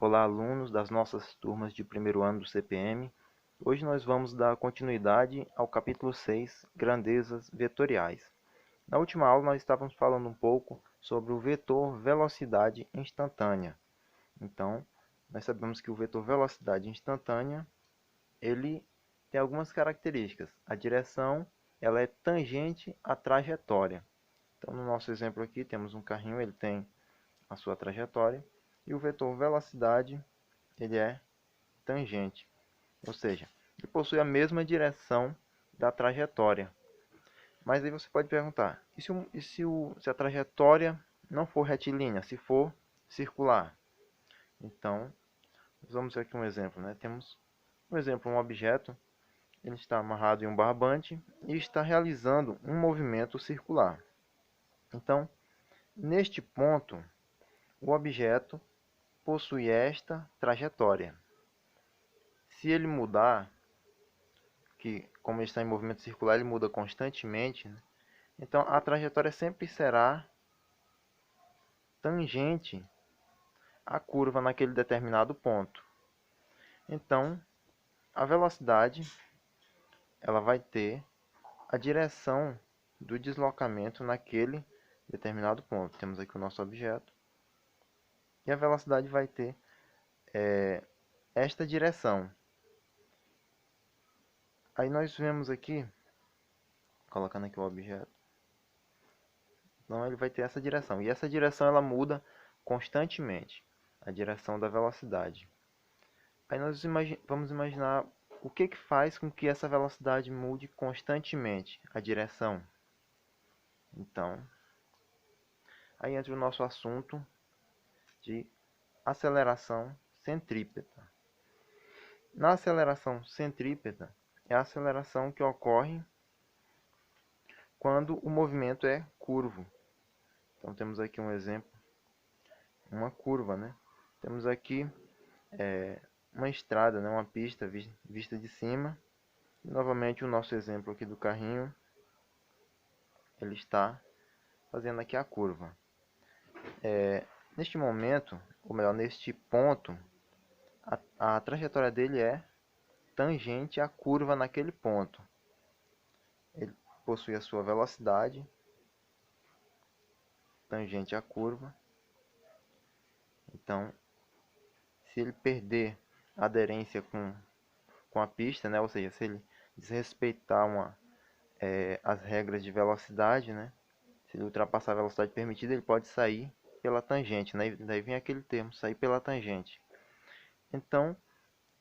Olá, alunos das nossas turmas de primeiro ano do CPM. Hoje nós vamos dar continuidade ao capítulo 6, Grandezas Vetoriais. Na última aula nós estávamos falando um pouco sobre o vetor velocidade instantânea. Então, nós sabemos que o vetor velocidade instantânea, ele tem algumas características. A direção, ela é tangente à trajetória. Então, no nosso exemplo aqui, temos um carrinho, ele tem a sua trajetória, e o vetor velocidade, ele é tangente, ou seja, ele possui a mesma direção da trajetória. Mas aí você pode perguntar, se a trajetória não for retilínea, se for circular? Então, vamos ver aqui um exemplo, né? Temos um exemplo, um objeto, ele está amarrado em um barbante e está realizando um movimento circular. Então, neste ponto, o objeto possui esta trajetória. Se ele mudar, que como ele está em movimento circular, ele muda constantemente, né? Então a trajetória sempre será tangente à curva naquele determinado ponto. Então a velocidade, ela vai ter a direção do deslocamento naquele determinado ponto. Temos aqui o nosso objeto. E a velocidade vai ter esta direção. Aí nós vemos aqui, colocando aqui o objeto. Então ele vai ter essa direção. E essa direção ela muda constantemente. A direção da velocidade. Aí nós vamos imaginar o que faz com que essa velocidade mude constantemente. A direção. Então, aí entra o nosso assunto de aceleração centrípeta. Na aceleração centrípeta, é a aceleração que ocorre quando o movimento é curvo. Então temos aqui um exemplo, uma curva, né? Temos aqui uma estrada, né? Uma pista vista de cima. E, novamente o nosso exemplo aqui do carrinho, ele está fazendo aqui a curva. Neste momento, ou melhor, neste ponto, a trajetória dele é tangente à curva naquele ponto. Ele possui a sua velocidade tangente à curva. Então, se ele perder a aderência com a pista, né? Ou seja, se ele desrespeitar as regras de velocidade, né? Se ele ultrapassar a velocidade permitida, ele pode sair pela tangente, né? Daí vem aquele termo, sair pela tangente. Então,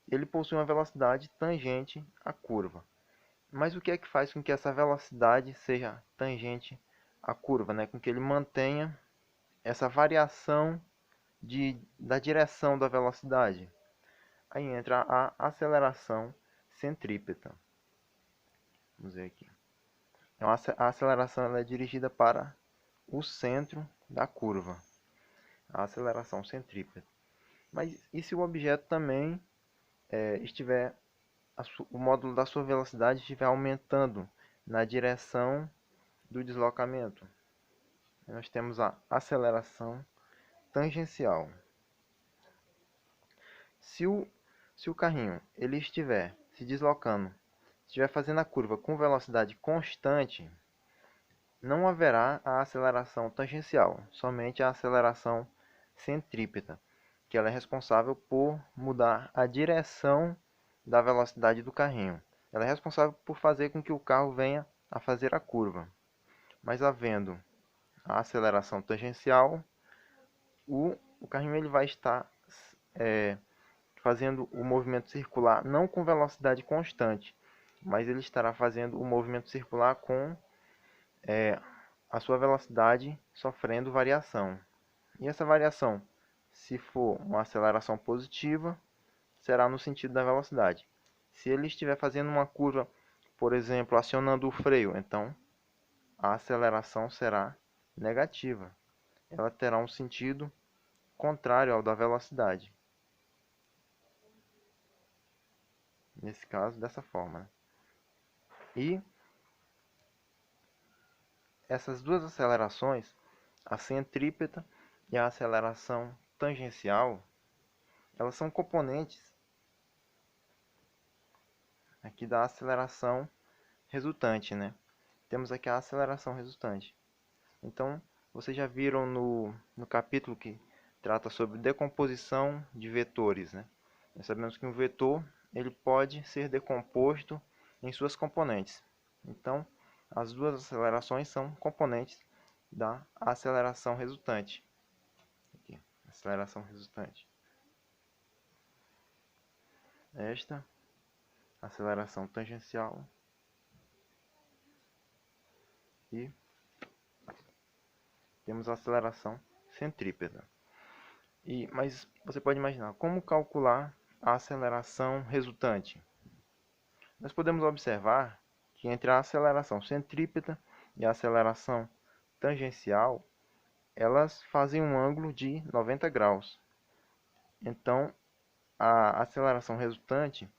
ele possui uma velocidade tangente à curva. Mas o que é que faz com que essa velocidade seja tangente à curva, né? Com que ele mantenha essa variação da direção da velocidade? Aí entra a aceleração centrípeta. Vamos ver aqui. Então, a aceleração ela é dirigida para o centro da curva. A aceleração centrípeta. Mas e se o objeto também estiver, o módulo da sua velocidade estiver aumentando na direção do deslocamento? Nós temos a aceleração tangencial. Se o carrinho ele estiver se deslocando, estiver fazendo a curva com velocidade constante, não haverá a aceleração tangencial, somente a aceleração centrípeta, que ela é responsável por mudar a direção da velocidade do carrinho. Ela é responsável por fazer com que o carro venha a fazer a curva. Mas havendo a aceleração tangencial, o carrinho ele vai estar fazendo o movimento circular não com velocidade constante, mas ele estará fazendo o movimento circular com a sua velocidade sofrendo variação. E essa variação, se for uma aceleração positiva, será no sentido da velocidade. Se ele estiver fazendo uma curva, por exemplo, acionando o freio, então a aceleração será negativa. Ela terá um sentido contrário ao da velocidade. Nesse caso, dessa forma, né? E essas duas acelerações, a centrípeta e a aceleração tangencial, elas são componentes aqui da aceleração resultante, né? Temos aqui a aceleração resultante. Então, vocês já viram no capítulo que trata sobre decomposição de vetores, né? Nós sabemos que um vetor ele pode ser decomposto em suas componentes. Então, as duas acelerações são componentes da aceleração resultante. Aqui, aceleração resultante. Esta aceleração tangencial e temos a aceleração centrípeta. Mas você pode imaginar, como calcular a aceleração resultante? Nós podemos observar que entre a aceleração centrípeta e a aceleração tangencial, elas fazem um ângulo de 90 graus. Então, a aceleração resultante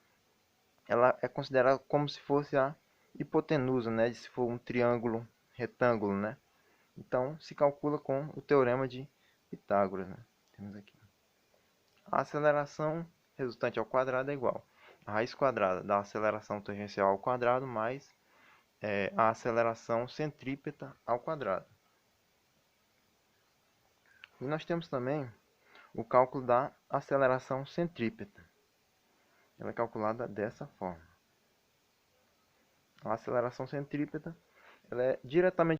ela é considerada como se fosse a hipotenusa, né, se for um triângulo retângulo, né? Então, se calcula com o teorema de Pitágoras, né? Temos aqui. A aceleração resultante ao quadrado é igual a raiz quadrada da aceleração tangencial ao quadrado mais a aceleração centrípeta ao quadrado. E nós temos também o cálculo da aceleração centrípeta. Ela é calculada dessa forma. A aceleração centrípeta ela é diretamente